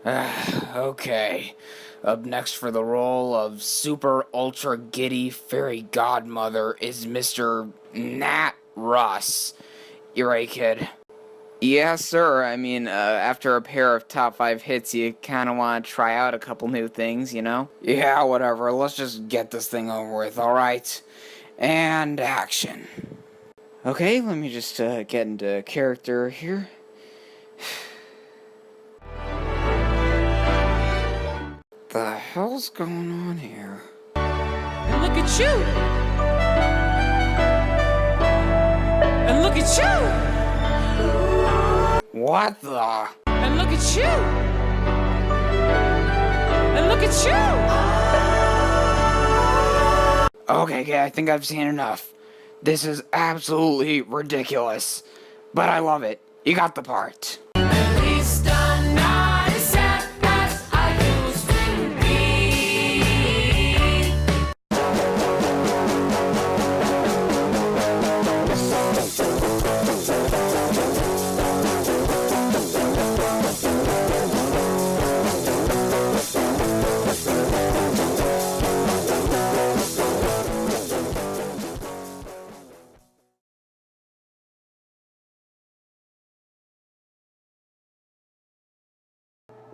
Okay. Up next for the role of super ultra giddy fairy godmother is Mr. Nat Russ. You right, kid? Yeah, sir. After a pair of top 5 hits, you kind of want to try out a couple new things, you know? Yeah, whatever. Let's just get this thing over with, alright? And action. Okay, let me just get into character here. The hell's going on here? And look at you! And look at you! What the? And look at you! And look at you! Okay, I think I've seen enough. This is absolutely ridiculous. But I love it. You got the part. At least I'm not as sad as I used to be.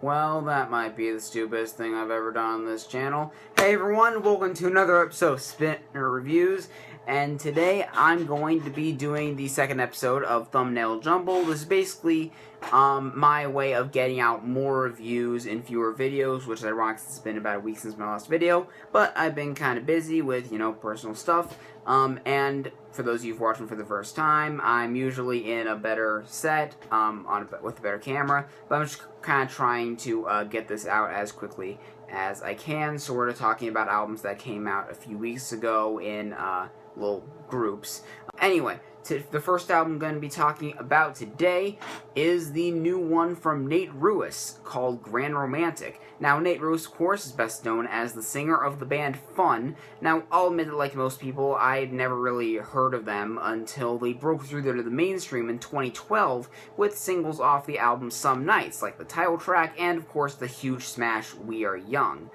Well, that might be the stupidest thing I've ever done on this channel. Hey everyone, welcome to another episode of Spinner Reviews, and today I'm going to be doing the second episode of Thumbnail Jumble. This is basically my way of getting out more reviews in fewer videos, which is ironic since it's been about a week since my last video, but I've been kind of busy with, personal stuff, and for those of you watching for the first time, I'm usually in a better set, with a better camera, but I'm just kind of trying to get this out as quickly as I can, sort of talking about albums that came out a few weeks ago in little groups. Anyway, the first album I'm going to be talking about today is the new one from Nate Ruess called Grand Romantic. Now, Nate Ruess, of course, is best known as the singer of the band Fun. Now, I'll admit that, like most people, I'd never really heard of them until they broke through to the mainstream in 2012 with singles off the album Some Nights, like the title track and, of course, the huge smash We Are Young.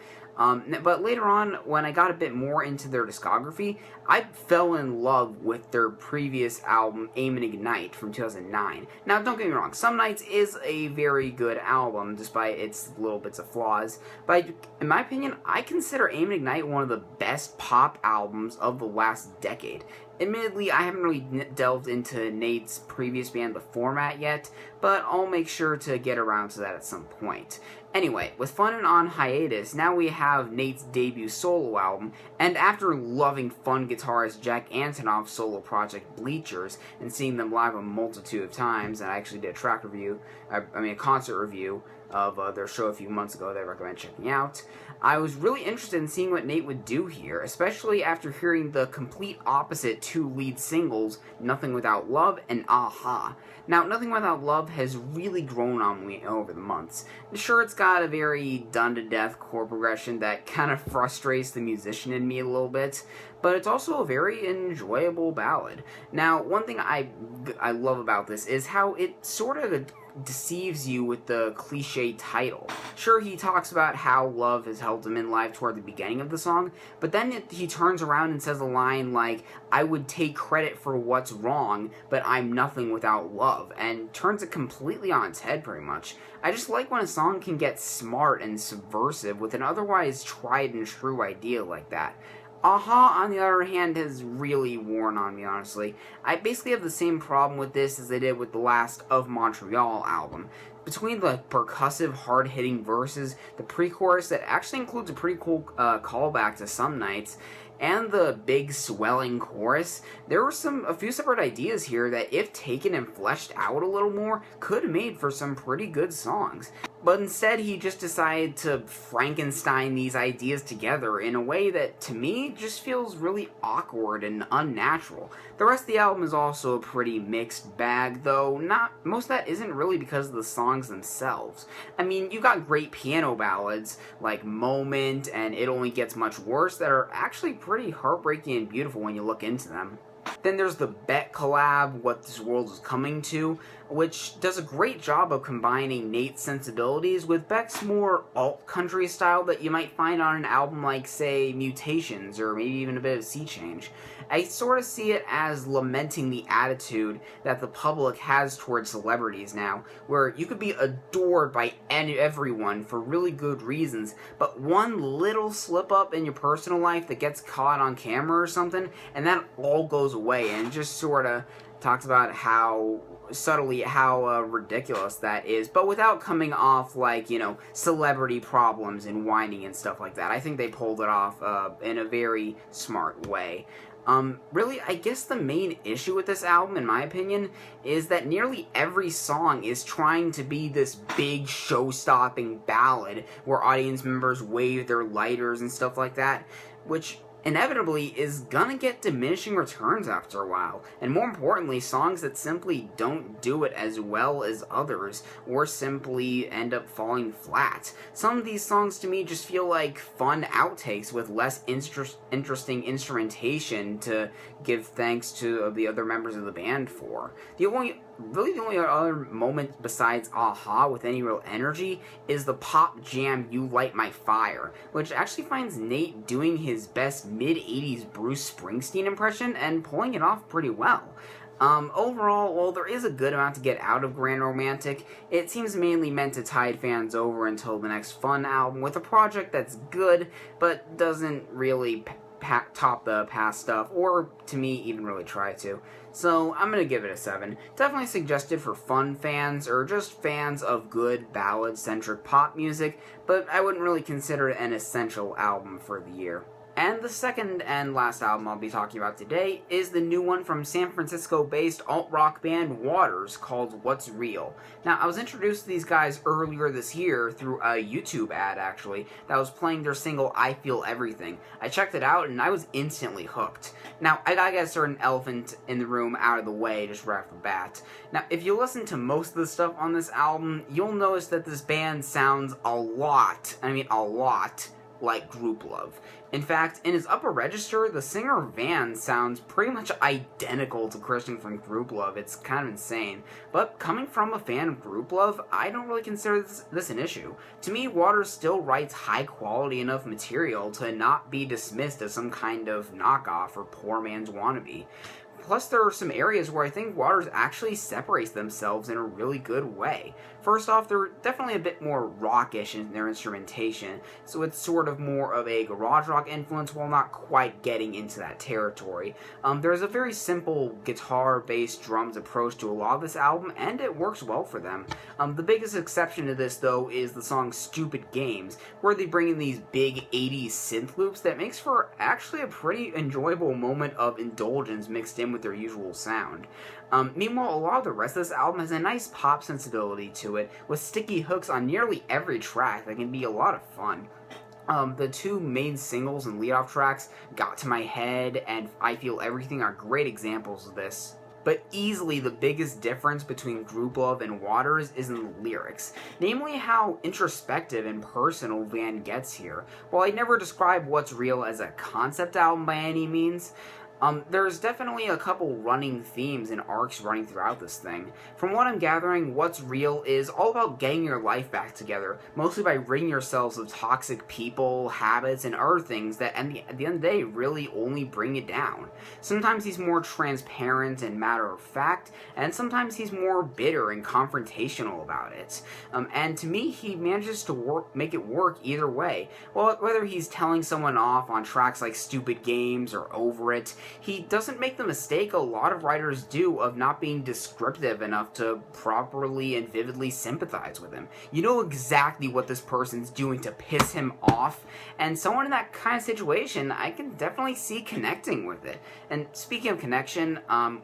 But later on, when I got a bit more into their discography, I fell in love with their previous album, Aim and Ignite, from 2009. Now, don't get me wrong, Some Nights is a very good album, despite its little bits of flaws. But in my opinion, I consider Aim and Ignite one of the best pop albums of the last decade. Admittedly, I haven't really delved into Nate's previous band, The Format, yet, but I'll make sure to get around to that at some point. Anyway, with Fun and on hiatus, now we have Nate's debut solo album, and after loving Fun guitarist Jack Antonoff's solo project Bleachers, and seeing them live a multitude of times, and I actually did a concert review of their show a few months ago that I recommend checking out, I was really interested in seeing what Nate would do here, especially after hearing the complete opposite two lead singles, Nothing Without Love and Aha. Now, Nothing Without Love has really grown on me over the months. Sure, it's got a very done-to-death chord progression that kind of frustrates the musician in me a little bit, but it's also a very enjoyable ballad. Now, one thing I love about this is how it sort of deceives you with the cliche title. Sure, he talks about how love has held him in life toward the beginning of the song, but then he turns around and says a line like, I would take credit for what's wrong, but I'm nothing without love, and turns it completely on its head pretty much. I just like when a song can get smart and subversive with an otherwise tried and true idea like that. Aha, on the other hand, has really worn on me, honestly. I basically have the same problem with this as I did with the last Of Montreal album. Between the percussive, hard-hitting verses, the pre-chorus that actually includes a pretty cool callback to Some Nights, and the big swelling chorus, there were a few separate ideas here that, if taken and fleshed out a little more, could have made for some pretty good songs. But instead, he just decided to Frankenstein these ideas together in a way that, to me, just feels really awkward and unnatural. The rest of the album is also a pretty mixed bag, though most of that isn't really because of the songs themselves. I mean, you've got great piano ballads like Moment and It Only Gets Much Worse that are actually pretty heartbreaking and beautiful when you look into them. Then there's the Beck collab, What This World Is Coming To, which does a great job of combining Nate's sensibilities with Beck's more alt-country style that you might find on an album like, say, Mutations, or maybe even a bit of Sea Change. I sort of see it as lamenting the attitude that the public has towards celebrities now, where you could be adored by everyone for really good reasons, but one little slip-up in your personal life that gets caught on camera or something, and that all goes away, and just sort of talks about how ridiculous that is, but without coming off like, celebrity problems and whining and stuff like that. I think they pulled it off in a very smart way. Really, I guess the main issue with this album, in my opinion, is that nearly every song is trying to be this big show-stopping ballad where audience members wave their lighters and stuff like that, which inevitably is gonna get diminishing returns after a while, and more importantly, songs that simply don't do it as well as others, or simply end up falling flat. Some of these songs to me just feel like fun outtakes with less interesting instrumentation to give thanks to the other members of the band for. The only other moment besides Aha with any real energy is the pop jam You Light My Fire, which actually finds Nate doing his best mid-80s Bruce Springsteen impression and pulling it off pretty well. Overall, while there is a good amount to get out of Grand Romantic, it seems mainly meant to tide fans over until the next fun album with a project that's good, but doesn't really top the past stuff, or to me, even really try to. So, I'm gonna give it a 7. Definitely suggested for fun fans, or just fans of good ballad-centric pop music, but I wouldn't really consider it an essential album for the year. And the second and last album I'll be talking about today is the new one from San Francisco-based alt-rock band Waters called What's Real. Now, I was introduced to these guys earlier this year through a YouTube ad, actually, that was playing their single I Feel Everything. I checked it out and I was instantly hooked. Now, I gotta get a certain elephant in the room out of the way just right off the bat. Now, if you listen to most of the stuff on this album, you'll notice that this band sounds a lot like Group Love. In fact, in his upper register, the singer Van sounds pretty much identical to Christian from Group Love. It's kind of insane. But coming from a fan of Group Love, I don't really consider this an issue. To me, Waters still writes high quality enough material to not be dismissed as some kind of knockoff or poor man's wannabe. Plus, there are some areas where I think Waters actually separates themselves in a really good way. First off, they're definitely a bit more rockish in their instrumentation, so it's sort of more of a garage rock influence while not quite getting into that territory. There's a very simple guitar, bass, drums approach to a lot of this album, and it works well for them. The biggest exception to this, though, is the song Stupid Games, where they bring in these big 80s synth loops that makes for actually a pretty enjoyable moment of indulgence mixed in with their usual sound. Meanwhile, a lot of the rest of this album has a nice pop sensibility to it, with sticky hooks on nearly every track that can be a lot of fun. The two main singles and lead-off tracks, Got to My Head and I Feel Everything, are great examples of this. But easily the biggest difference between Group Love and Waters is in the lyrics, namely how introspective and personal Van gets here. While I never describe What's Real as a concept album by any means, there's definitely a couple running themes and arcs running throughout this thing. From what I'm gathering, What's Real is all about getting your life back together, mostly by ridding yourselves of toxic people, habits, and other things that at the end of the day really only bring you down. Sometimes he's more transparent and matter-of-fact, and sometimes he's more bitter and confrontational about it. And to me, he manages to make it work either way. Well, whether he's telling someone off on tracks like Stupid Games or Over It, he doesn't make the mistake a lot of writers do of not being descriptive enough to properly and vividly sympathize with him. You know exactly what this person's doing to piss him off, and someone in that kind of situation, I can definitely see connecting with it. And speaking of connection,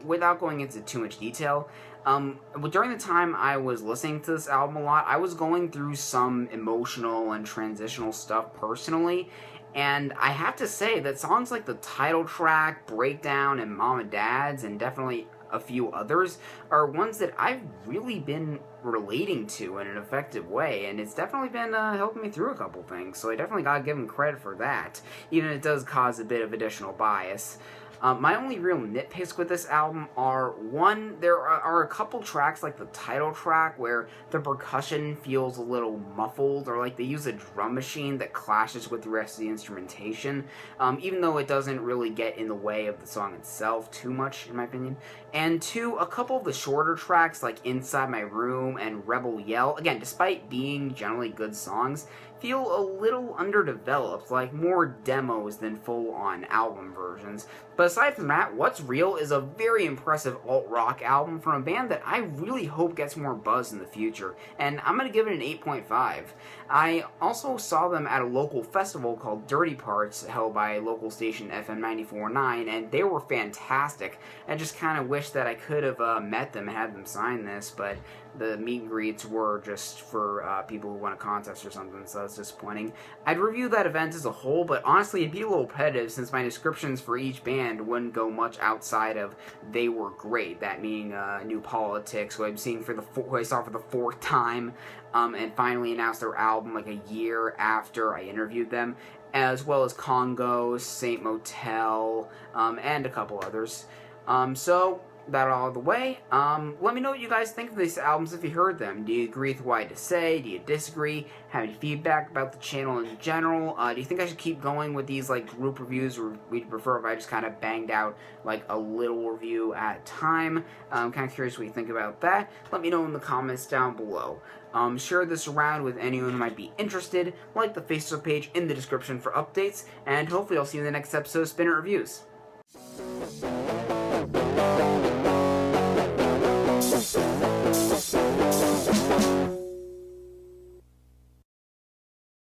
without going into too much detail, during the time I was listening to this album a lot, I was going through some emotional and transitional stuff personally, and I have to say that songs like the title track, Breakdown, and Mom and Dad's, and definitely a few others, are ones that I've really been relating to in an effective way, and it's definitely been helping me through a couple things, so I definitely gotta give him credit for that, even if it does cause a bit of additional bias. My only real nitpicks with this album are, one, there are a couple tracks, like the title track, where the percussion feels a little muffled, or like they use a drum machine that clashes with the rest of the instrumentation, even though it doesn't really get in the way of the song itself too much, in my opinion. And two, a couple of the shorter tracks, like Inside My Room and Rebel Yell, again, despite being generally good songs, feel a little underdeveloped, like more demos than full-on album versions. But aside from that, What's Real is a very impressive alt-rock album from a band that I really hope gets more buzz in the future, and I'm going to give it an 8.5. I also saw them at a local festival called Dirty Parts, held by local station FM 94.9, and they were fantastic. I just kind of wish that I could have met them and had them sign this, but the meet and greets were just for people who won a contest or something, so that's disappointing. I'd review that event as a whole, but honestly it'd be a little repetitive since my descriptions for each band wouldn't go much outside of they were great, that meaning New Politics, who I saw for the fourth time, and finally announced their album like a year after I interviewed them, as well as Congo, Saint Motel, and a couple others. So that all the way. Let me know what you guys think of these albums if you heard them. Do you agree with what I had to say? Do you disagree? Have any feedback about the channel in general? Do you think I should keep going with these like group reviews, or would you prefer if I just kind of banged out like a little review at a time? I'm kind of curious what you think about that. Let me know in the comments down below. Share this around with anyone who might be interested. Like the Facebook page in the description for updates, and hopefully I'll see you in the next episode of Spinner Reviews.